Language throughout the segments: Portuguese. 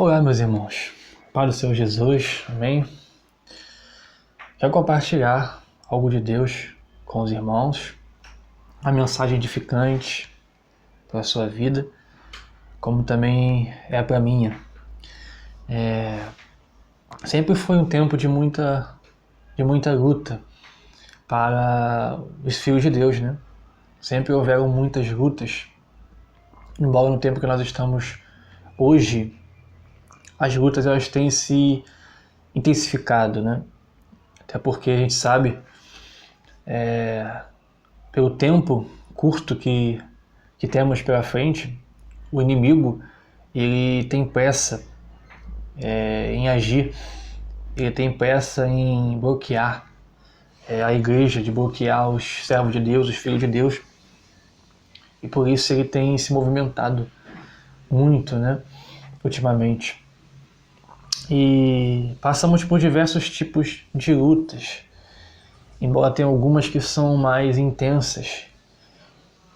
Olá, meus irmãos, Pai do Senhor Jesus, amém? Quero compartilhar algo de Deus com os irmãos, a mensagem edificante para a sua vida, como também é para a minha. Sempre foi um tempo de muita luta para os filhos de Deus, né? Sempre houveram muitas lutas, embora no tempo que nós estamos hoje, as lutas elas têm se intensificado, né? Até porque a gente sabe, pelo tempo curto que temos pela frente, o inimigo ele tem pressa em agir, ele tem pressa em bloquear a igreja, de bloquear os servos de Deus, os filhos de Deus, e por isso ele tem se movimentado muito, né, ultimamente. E passamos por diversos tipos de lutas, embora tenha algumas que são mais intensas.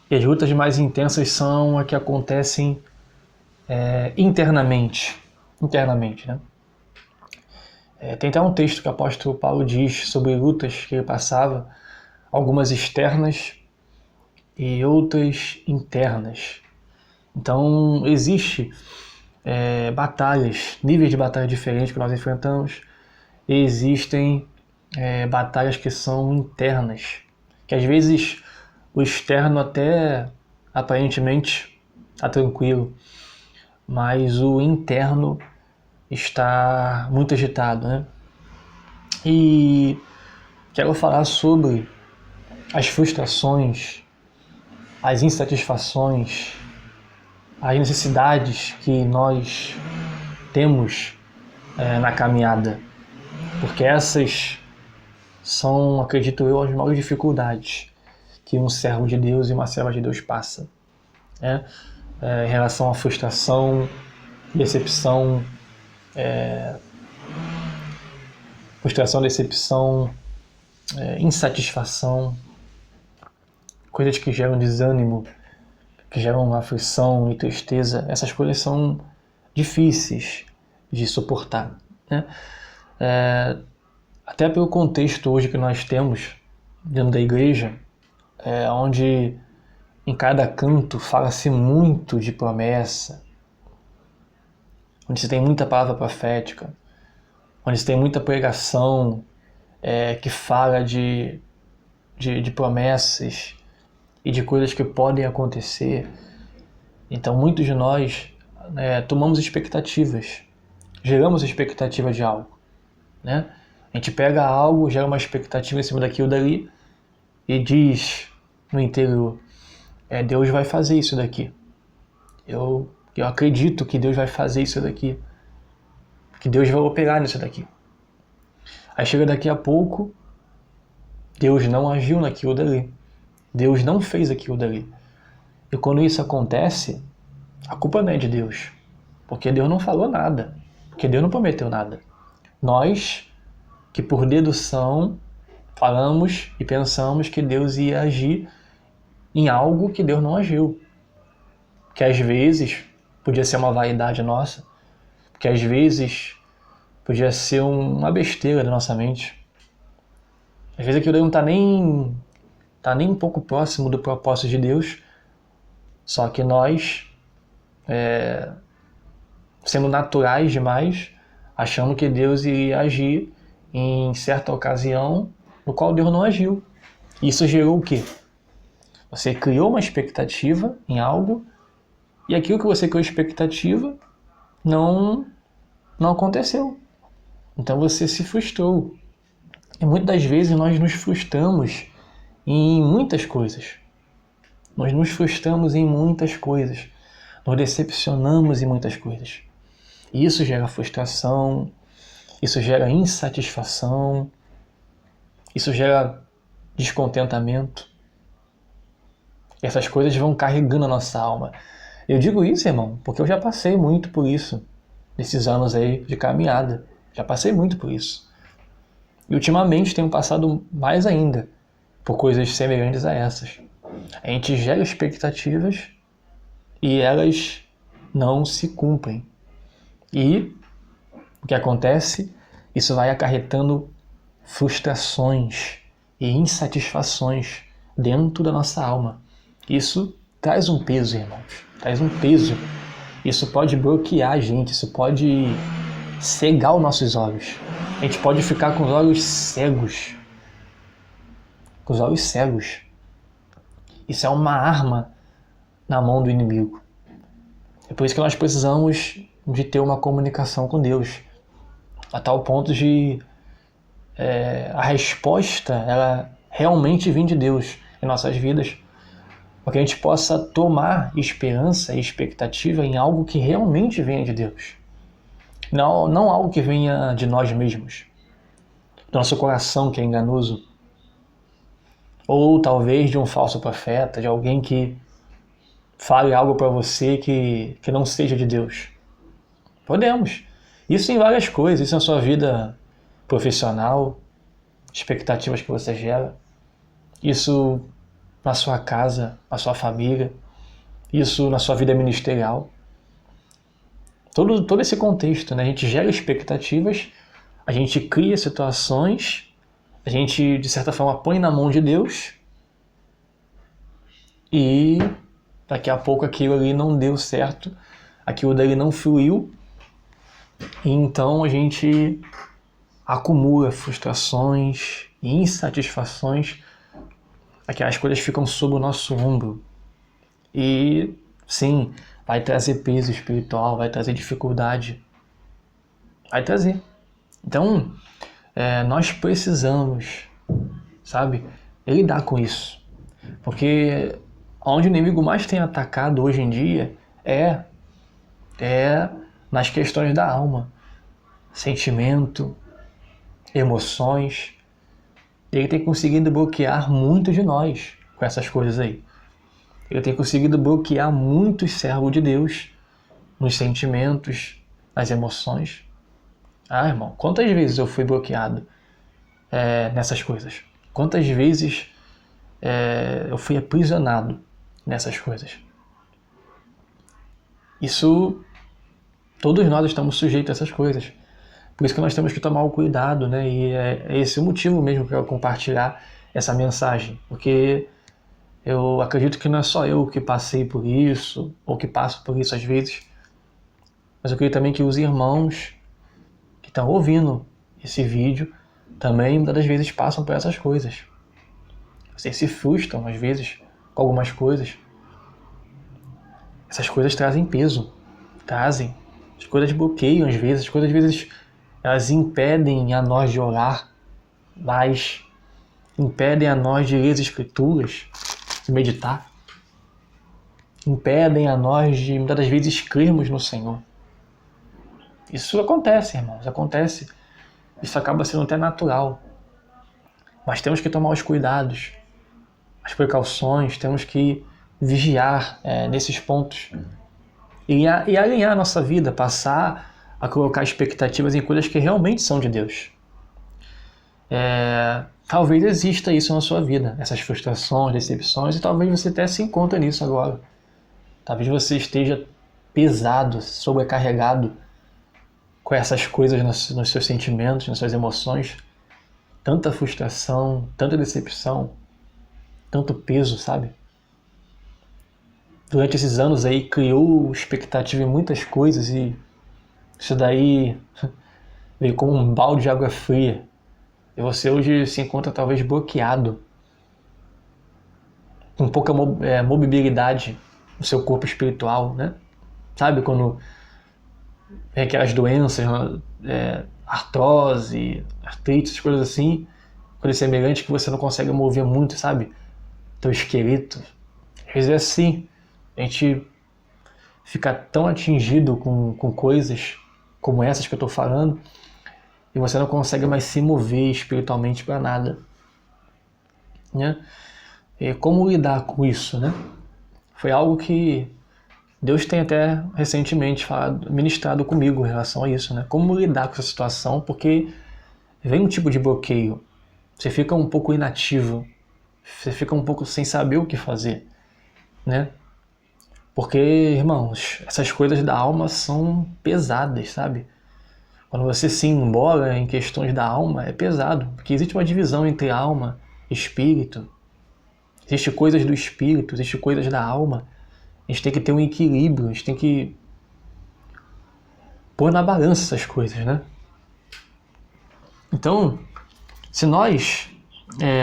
E as lutas mais intensas são as que acontecem internamente, né? Tem até um texto que o apóstolo Paulo diz sobre lutas que ele passava, algumas externas e outras internas. Então existe batalhas, níveis de batalha diferentes que nós enfrentamos, e existem batalhas que são internas, que às vezes o externo até aparentemente está tranquilo, mas o interno está muito agitado, né? E quero falar sobre as frustrações, as insatisfações, as necessidades que nós temos na caminhada, porque essas são, acredito eu, as maiores dificuldades que um servo de Deus e uma serva de Deus passa, né? Em relação à frustração, decepção, insatisfação, coisas que geram desânimo, que geram aflição e tristeza. Essas coisas são difíceis de suportar, né? Até pelo contexto hoje que nós temos dentro da igreja, onde em cada canto fala-se muito de promessa, onde se tem muita palavra profética, onde se tem muita pregação que fala de promessas e de coisas que podem acontecer. Então muitos de nós tomamos expectativas, geramos expectativa de algo, né? A gente pega algo, gera uma expectativa em cima daquilo dali e diz no interior, Deus vai fazer isso daqui. Eu acredito que Deus vai fazer isso daqui, que Deus vai operar nisso daqui. Aí chega daqui a pouco, Deus não agiu naquilo dali. Deus não fez aquilo dali. E quando isso acontece, a culpa não é de Deus, porque Deus não falou nada, porque Deus não prometeu nada. Nós, que por dedução, falamos e pensamos que Deus ia agir em algo que Deus não agiu. Que às vezes podia ser uma vaidade nossa, que às vezes podia ser uma besteira da nossa mente. Às vezes aquilo não está nem um pouco próximo do propósito de Deus, só que nós, sendo naturais demais, achando que Deus iria agir em certa ocasião no qual Deus não agiu. Isso gerou o quê? Você criou uma expectativa em algo e aquilo que você criou expectativa não aconteceu. Então você se frustrou. E muitas das vezes nós nos frustramos em muitas coisas. Nós nos frustramos em muitas coisas. Nos decepcionamos em muitas coisas. E isso gera frustração, isso gera insatisfação, isso gera descontentamento. E essas coisas vão carregando a nossa alma. Eu digo isso, irmão, porque eu já passei muito por isso, nesses anos aí de caminhada. Já passei muito por isso. E ultimamente tenho passado mais ainda por coisas semelhantes a essas. A gente gera expectativas e elas não se cumprem. E o que acontece? Isso vai acarretando frustrações e insatisfações dentro da nossa alma. Isso traz um peso, irmãos. Traz um peso. Isso pode bloquear a gente, isso pode cegar os nossos olhos. A gente pode ficar com os olhos cegos. Com os olhos cegos. Isso é uma arma na mão do inimigo. É por isso que nós precisamos de ter uma comunicação com Deus, a tal ponto de a resposta ela realmente vir de Deus em nossas vidas, para que a gente possa tomar esperança e expectativa em algo que realmente venha de Deus, não algo que venha de nós mesmos, do nosso coração que é enganoso, ou talvez de um falso profeta, de alguém que fale algo para você que não seja de Deus. Podemos. Isso em várias coisas, isso na sua vida profissional, expectativas que você gera, isso na sua casa, na sua família, isso na sua vida ministerial. Todo esse contexto, né? A gente gera expectativas, a gente cria situações, a gente, de certa forma, põe na mão de Deus e daqui a pouco aquilo ali não deu certo, aquilo dali não fluiu, e então a gente acumula frustrações e insatisfações, aquelas coisas ficam sob o nosso ombro. E sim, vai trazer peso espiritual, vai trazer dificuldade, vai trazer. Então, nós precisamos, sabe, lidar com isso. Porque onde o inimigo mais tem atacado hoje em dia é nas questões da alma, sentimento, emoções. Ele tem conseguido bloquear muito de nós com essas coisas aí. Ele tem conseguido bloquear muitos servos de Deus nos sentimentos, nas emoções. Ah, irmão, quantas vezes eu fui bloqueado nessas coisas? Quantas vezes eu fui aprisionado nessas coisas? Isso, todos nós estamos sujeitos a essas coisas. Por isso que nós temos que tomar o cuidado, né? E é esse o motivo mesmo para eu compartilhar essa mensagem. Porque eu acredito que não é só eu que passei por isso, ou que passo por isso às vezes, mas eu creio também que os irmãos que estão ouvindo esse vídeo também, muitas das vezes, passam por essas coisas. Vocês se frustram, às vezes, com algumas coisas. Essas coisas trazem peso, trazem. As coisas bloqueiam, às vezes, elas impedem a nós de orar mais, impedem a nós de ler as escrituras, de meditar, impedem a nós de, muitas das vezes, crermos no Senhor. Isso acontece, irmãos, acontece. Isso acaba sendo até natural. Mas temos que tomar os cuidados, as precauções, temos que vigiar nesses pontos e alinhar a nossa vida, passar a colocar expectativas em coisas que realmente são de Deus. Talvez exista isso na sua vida, essas frustrações, decepções, e talvez você até se encontre nisso agora. Talvez você esteja pesado, sobrecarregado com essas coisas nos seus sentimentos, nas suas emoções. Tanta frustração, tanta decepção, tanto peso, sabe? Durante esses anos aí criou expectativa em muitas coisas e isso daí veio como um balde de água fria. E você hoje se encontra talvez bloqueado, com pouca mobilidade no seu corpo espiritual, né? Sabe quando vem aquelas doenças, artrose, artrite, essas coisas assim, coisas semelhantes que você não consegue mover muito, sabe? Teu esqueleto. Às vezes é assim, a gente fica tão atingido com coisas como essas que eu estou falando, e você não consegue mais se mover espiritualmente para nada, né? E como lidar com isso, né? Foi algo que Deus tem até recentemente ministrado comigo em relação a isso, né? Como lidar com essa situação, porque vem um tipo de bloqueio, você fica um pouco inativo, você fica um pouco sem saber o que fazer, né? Porque, irmãos, essas coisas da alma são pesadas, sabe? Quando você se embora em questões da alma, é pesado, porque existe uma divisão entre alma e espírito. Existem coisas do espírito, existem coisas da alma. A gente tem que ter um equilíbrio, a gente tem que pôr na balança essas coisas, né? Então, se nós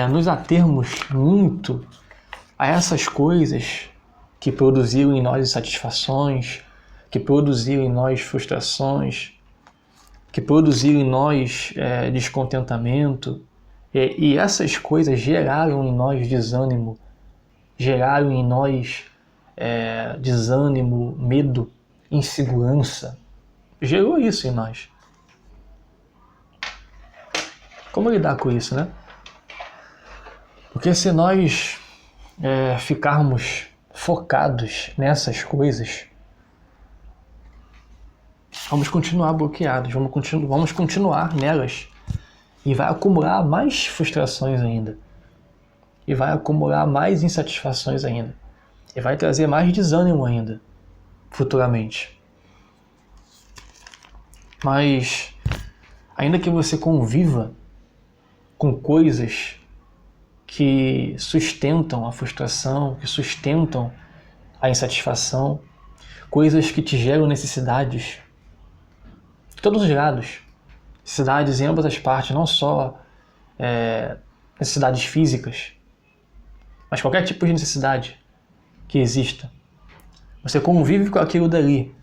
nos atermos muito a essas coisas que produziram em nós insatisfações, que produziram em nós frustrações, que produziram em nós descontentamento, e essas coisas geraram em nós desânimo, geraram em nós desânimo, medo, insegurança. Gerou isso em nós. Como lidar com isso, né? Porque se nós ficarmos focados nessas coisas, vamos continuar bloqueados, vamos continuar nelas. E vai acumular mais frustrações ainda. E vai acumular mais insatisfações ainda. E vai trazer mais desânimo ainda, futuramente. Mas, ainda que você conviva com coisas que sustentam a frustração, que sustentam a insatisfação, coisas que te geram necessidades, de todos os lados, necessidades em ambas as partes, não só necessidades físicas, mas qualquer tipo de necessidade que exista. Você convive com aquilo dali,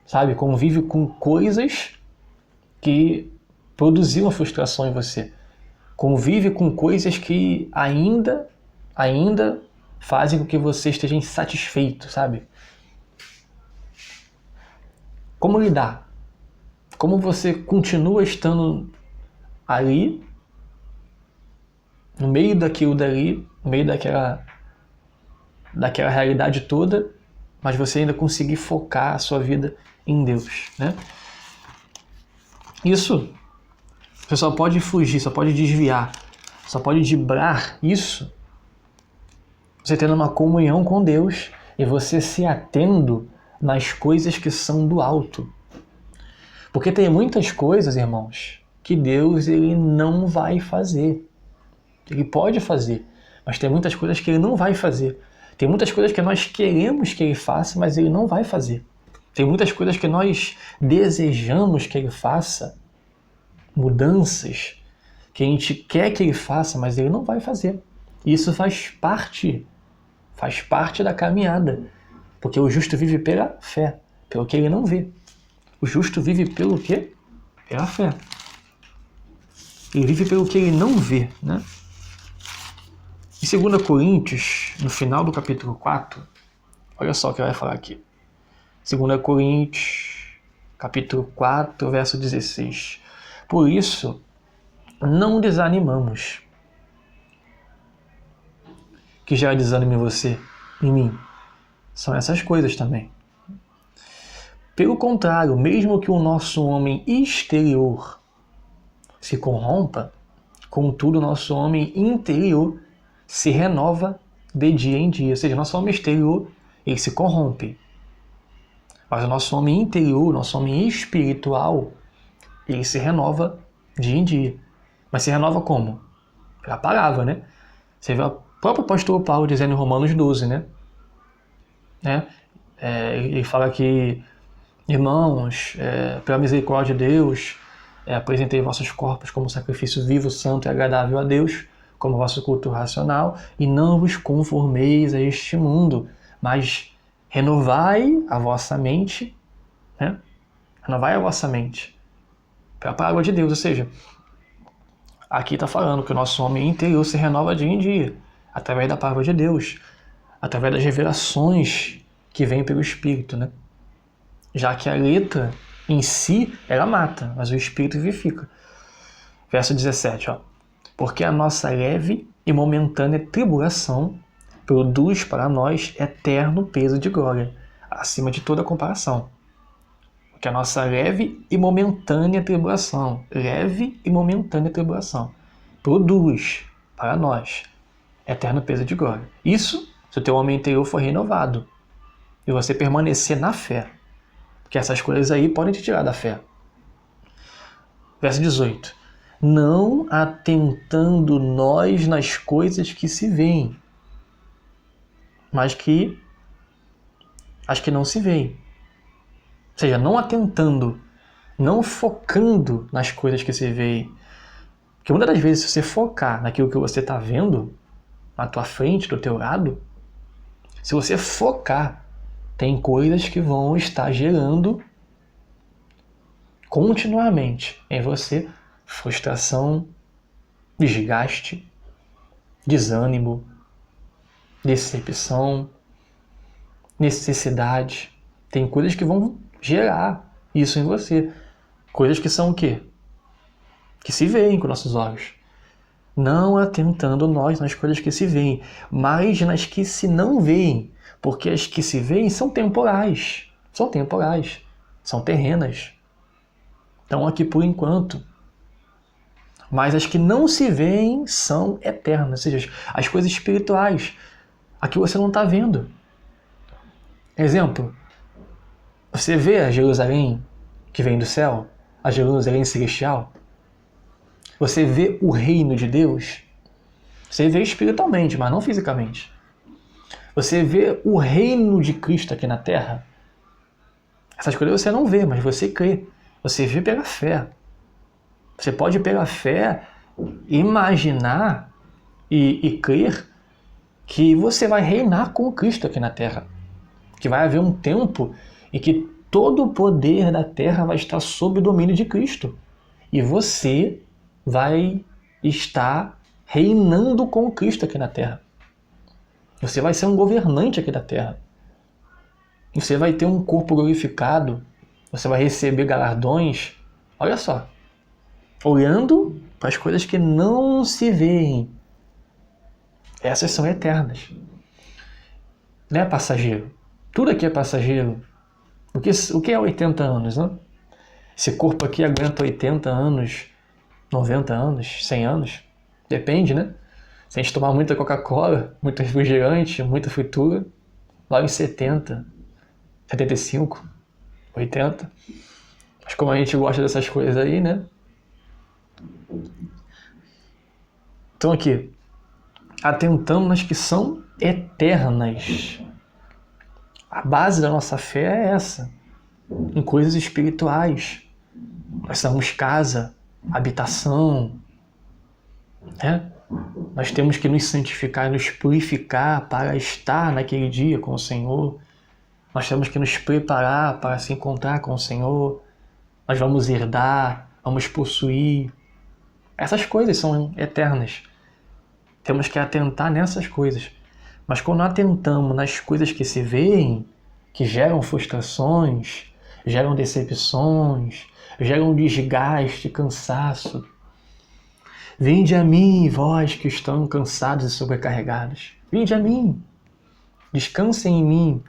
sabe? Convive com coisas que produziram frustração em você. Convive com coisas que ainda fazem com que você esteja insatisfeito, sabe? Como lidar? Como você continua estando ali, no meio daquilo dali, no meio daquela realidade toda, mas você ainda conseguir focar a sua vida em Deus, né? Isso você só pode fugir, só pode desviar, só pode driblar isso você tendo uma comunhão com Deus e você se atendo nas coisas que são do alto. Porque tem muitas coisas, irmãos, que Deus ele não vai fazer. Ele pode fazer, mas tem muitas coisas que ele não vai fazer. Tem muitas coisas que nós queremos que ele faça, mas ele não vai fazer. Tem muitas coisas que nós desejamos que ele faça, mudanças que a gente quer que ele faça, mas ele não vai fazer. Isso faz parte da caminhada, porque o justo vive pela fé, pelo que ele não vê. O justo vive pelo quê? Pela fé. Ele vive pelo que ele não vê, né? Em 2 Coríntios, no final do capítulo 4, olha só o que vai falar aqui. 2 Coríntios, capítulo 4, verso 16. Por isso, não desanimamos. Que gera desânimo em você, em mim, são essas coisas também. Pelo contrário, mesmo que o nosso homem exterior se corrompa, contudo o nosso homem interior se renova de dia em dia. Ou seja, o nosso homem exterior ele se corrompe. Mas o nosso homem interior, o nosso homem espiritual, ele se renova dia em dia. Mas se renova como? Pela palavra, né? Você vê o próprio apóstolo Paulo dizendo em Romanos 12, né? Ele fala que, irmãos, pela misericórdia de Deus, apresentei vossos corpos como sacrifício vivo, santo e agradável a Deus, como vosso culto racional, e não vos conformeis a este mundo, mas renovai a vossa mente, né? Renovai a vossa mente pela palavra de Deus. Ou seja, aqui está falando que o nosso homem interior se renova dia em dia, através da palavra de Deus, através das revelações que vêm pelo Espírito, né? Já que a letra em si, ela mata, mas o Espírito vivifica. Verso 17, ó. Porque a nossa leve e momentânea tribulação produz para nós eterno peso de glória, acima de toda comparação. Porque a nossa leve e momentânea tribulação, produz para nós eterno peso de glória. Isso se o teu homem interior for renovado. e você permanecer na fé. Porque essas coisas aí podem te tirar da fé. Verso 18. Não atentando nós nas coisas que se veem, mas que as que não se veem. Ou seja, não atentando, não focando nas coisas que se veem. Porque muitas das vezes, se você focar naquilo que você está vendo, na tua frente, do teu lado, se você focar, tem coisas que vão estar gerando continuamente em você frustração, desgaste, desânimo, decepção, necessidade. Tem coisas que vão gerar isso em você. Coisas que são o quê? Que se veem com nossos olhos. Não atentando nós nas coisas que se veem, mas nas que se não veem. Porque as que se veem são temporais. São temporais. São terrenas. Estão aqui por enquanto. Mas as que não se veem são eternas. Ou seja, as coisas espirituais. Aqui você não está vendo. Exemplo. Você vê a Jerusalém que vem do céu? A Jerusalém celestial? Você vê o reino de Deus? Você vê espiritualmente, mas não fisicamente. Você vê o reino de Cristo aqui na Terra? Essas coisas você não vê, mas você crê. Você vê pela fé. Você pode, pela fé, imaginar e crer que você vai reinar com Cristo aqui na Terra. Que vai haver um tempo em que todo o poder da Terra vai estar sob o domínio de Cristo. E você vai estar reinando com Cristo aqui na Terra. Você vai ser um governante aqui da Terra. Você vai ter um corpo glorificado. Você vai receber galardões. Olha só. Olhando para as coisas que não se veem. Essas são eternas. Não é passageiro. Tudo aqui é passageiro. O que é 80 anos, né? Esse corpo aqui aguenta 80 anos, 90 anos, 100 anos. Depende, né? Se a gente tomar muita Coca-Cola, muito refrigerante, muita fritura, lá em 70, 75, 80. Mas como a gente gosta dessas coisas aí, né? Então aqui, atentando nas que são eternas. A base da nossa fé é essa, em coisas espirituais. Nós somos casa, habitação, né? Nós temos que nos santificar e nos purificar para estar naquele dia com o Senhor. Nós temos que nos preparar para se encontrar com o Senhor. Nós vamos herdar, vamos possuir. Essas coisas são eternas. Temos que atentar nessas coisas. Mas quando atentamos nas coisas que se veem, que geram frustrações, geram decepções, geram desgaste, cansaço. Vinde a mim, vós que estão cansados e sobrecarregados. Vinde a mim. Descansem em mim.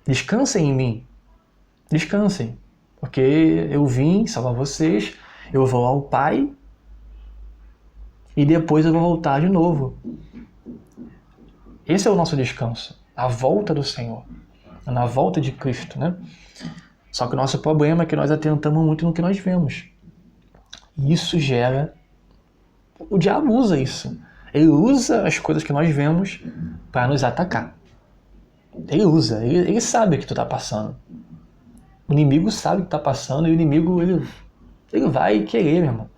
Descansem em mim. Descansem. Porque eu vim salvar vocês, eu vou ao Pai e depois eu vou voltar de novo. Esse é o nosso descanso. A volta do Senhor. Na volta de Cristo, né? Só que o nosso problema é que nós atentamos muito no que nós vemos. E isso gera... O diabo usa isso. Ele usa as coisas que nós vemos para nos atacar. Ele usa. Ele sabe o que tu está passando. O inimigo sabe o que está passando e o inimigo ele vai querer, meu irmão.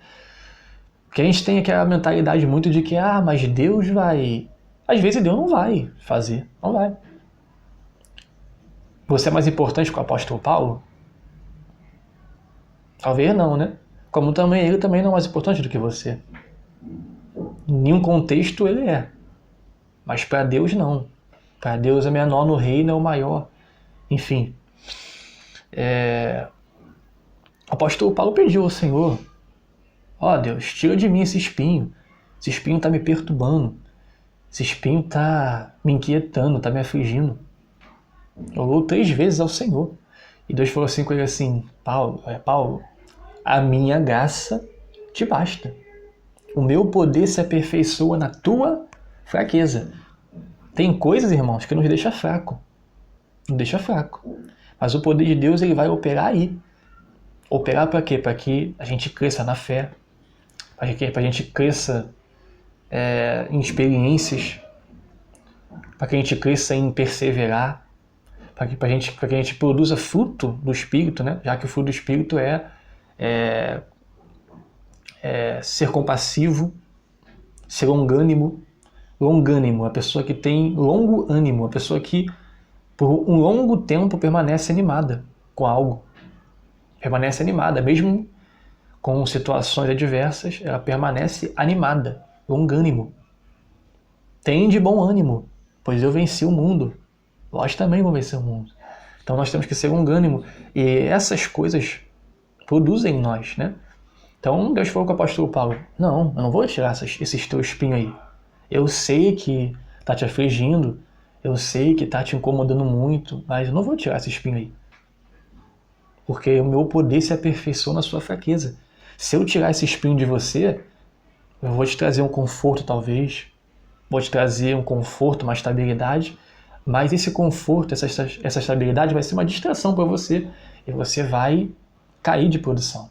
Porque a gente tem aquela mentalidade muito de que mas Deus vai... Às vezes Deus não vai fazer. Não vai. Você é mais importante que o apóstolo Paulo? Talvez não, né? Como também ele também não é mais importante do que você. Em nenhum contexto ele é. Mas para Deus não. Para Deus é menor no reino, é o maior. Enfim. O apóstolo Paulo pediu ao Senhor: Deus, tira de mim esse espinho. Esse espinho está me perturbando. Esse espinho está me inquietando, está me afligindo. Orou 3 vezes ao Senhor. E Deus falou assim com ele assim: Paulo, a minha graça te basta. O meu poder se aperfeiçoa na tua fraqueza. Tem coisas, irmãos, que nos deixa fraco. não deixa fraco. Mas o poder de Deus, ele vai operar aí. Operar para quê? Para que a gente cresça na fé, para que a gente cresça em experiências, para que a gente cresça em perseverar, para que a gente produza fruto do Espírito, né? Já que o fruto do Espírito é ser compassivo, ser longânimo. Longânimo, a pessoa que tem longo ânimo, a pessoa que por um longo tempo permanece animada com algo. Permanece animada, mesmo com situações adversas, ela permanece animada, longânimo. Tem de bom ânimo, pois eu venci o mundo. Vós também vão vencer o mundo. Então nós temos que ser longânimo. E essas coisas produzem em nós, né? Então Deus falou com o apóstolo Paulo: não, eu não vou tirar esses teus espinhos aí. Eu sei que está te afligindo, eu sei que está te incomodando muito, mas eu não vou tirar esse espinho aí. Porque o meu poder se aperfeiçoa na sua fraqueza. Se eu tirar esse espinho de você, eu vou te trazer um conforto talvez, vou te trazer um conforto, uma estabilidade, mas esse conforto, essa estabilidade vai ser uma distração para você e você vai cair de produção.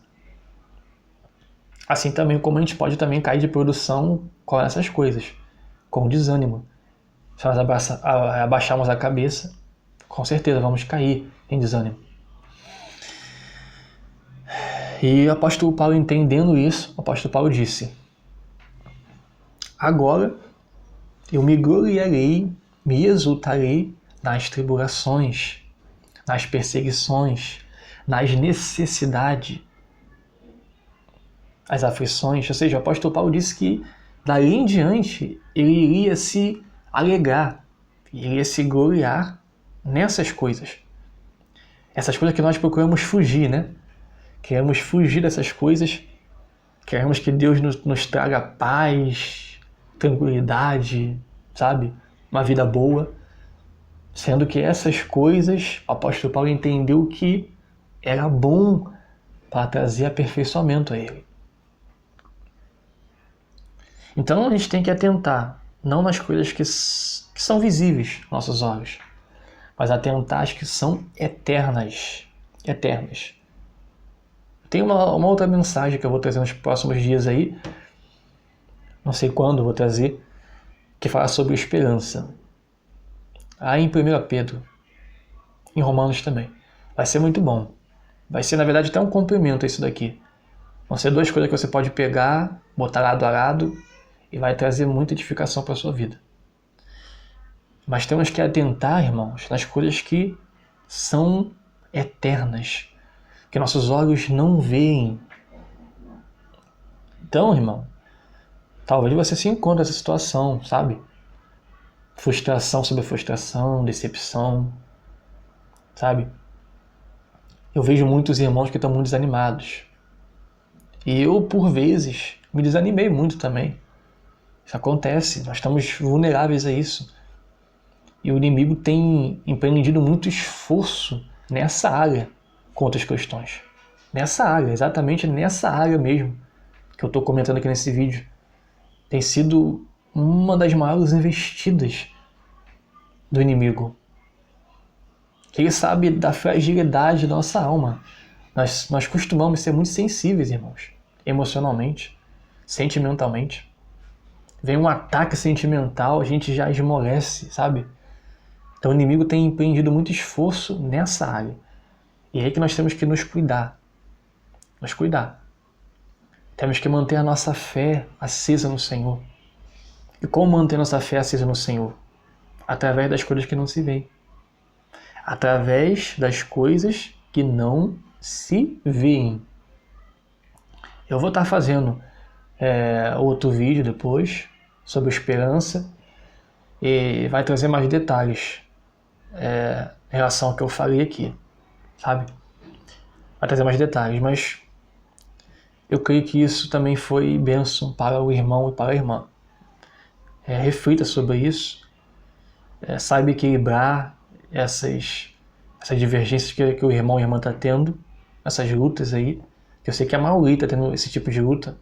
Assim também como a gente pode também cair de produção com essas coisas, com desânimo. Se nós abaixarmos a cabeça, com certeza vamos cair em desânimo. E o apóstolo Paulo, entendendo isso, o apóstolo Paulo disse: agora eu me gloriarei, me exultarei nas tribulações, nas perseguições, nas necessidades, as aflições. Ou seja, o apóstolo Paulo disse que dali em diante ele iria se alegrar, iria se gloriar nessas coisas. Essas coisas que nós procuramos fugir, né? Queremos fugir dessas coisas, queremos que Deus nos traga paz, tranquilidade, sabe? Uma vida boa. Sendo que essas coisas, o apóstolo Paulo entendeu que era bom para trazer aperfeiçoamento a ele. Então a gente tem que atentar, não nas coisas que são visíveis aos nossos olhos, mas atentar às que são eternas. Eternas. Tem uma outra mensagem que eu vou trazer nos próximos dias aí, não sei quando eu vou trazer, que fala sobre esperança. Aí em 1 Pedro, em Romanos também. Vai ser muito bom. Vai ser, na verdade, até um complemento a isso daqui. Vão ser duas coisas que você pode pegar, botar lado a lado e vai trazer muita edificação para a sua vida. Mas temos que atentar, irmãos, nas coisas que são eternas, que nossos olhos não veem. Então, irmão, talvez você se encontre nessa situação, sabe? Frustração sobre frustração, decepção, sabe? Eu vejo muitos irmãos que estão muito desanimados. E eu, por vezes, me desanimei muito também. Isso acontece, nós estamos vulneráveis a isso. E o inimigo tem empreendido muito esforço nessa área contra as questões. Nessa área, exatamente nessa área mesmo que eu estou comentando aqui nesse vídeo. Tem sido uma das maiores investidas do inimigo. Ele sabe da fragilidade da nossa alma. Nós costumamos ser muito sensíveis, irmãos, emocionalmente, sentimentalmente. Vem um ataque sentimental, a gente já esmorece, sabe? Então o inimigo tem empreendido muito esforço nessa área. E é aí que nós temos que nos cuidar. Nos cuidar. Temos que manter a nossa fé acesa no Senhor. E como manter nossa fé acesa no Senhor? Através das coisas que não se veem. Através das coisas que não se veem. Eu vou estar fazendo outro vídeo depois sobre esperança e vai trazer mais detalhes em relação ao que eu falei aqui, sabe? Vai trazer mais detalhes, mas eu creio que isso também foi bênção para o irmão e para a irmã. Reflita sobre isso, saiba equilibrar essas divergências que o irmão e a irmã estão tendo, essas lutas aí, que eu sei que a maioria está tendo esse tipo de luta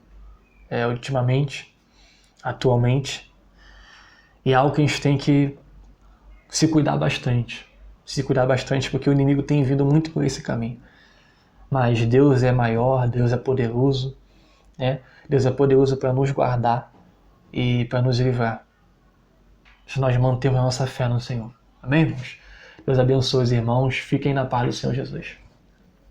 ultimamente, atualmente, e é algo que a gente tem que se cuidar bastante, se cuidar bastante, porque o inimigo tem vindo muito por esse caminho. Mas Deus é maior, Deus é poderoso, né? Deus é poderoso para nos guardar e para nos livrar, se nós mantermos a nossa fé no Senhor. Amém, irmãos? Deus abençoe os irmãos. Fiquem na paz do Senhor Jesus.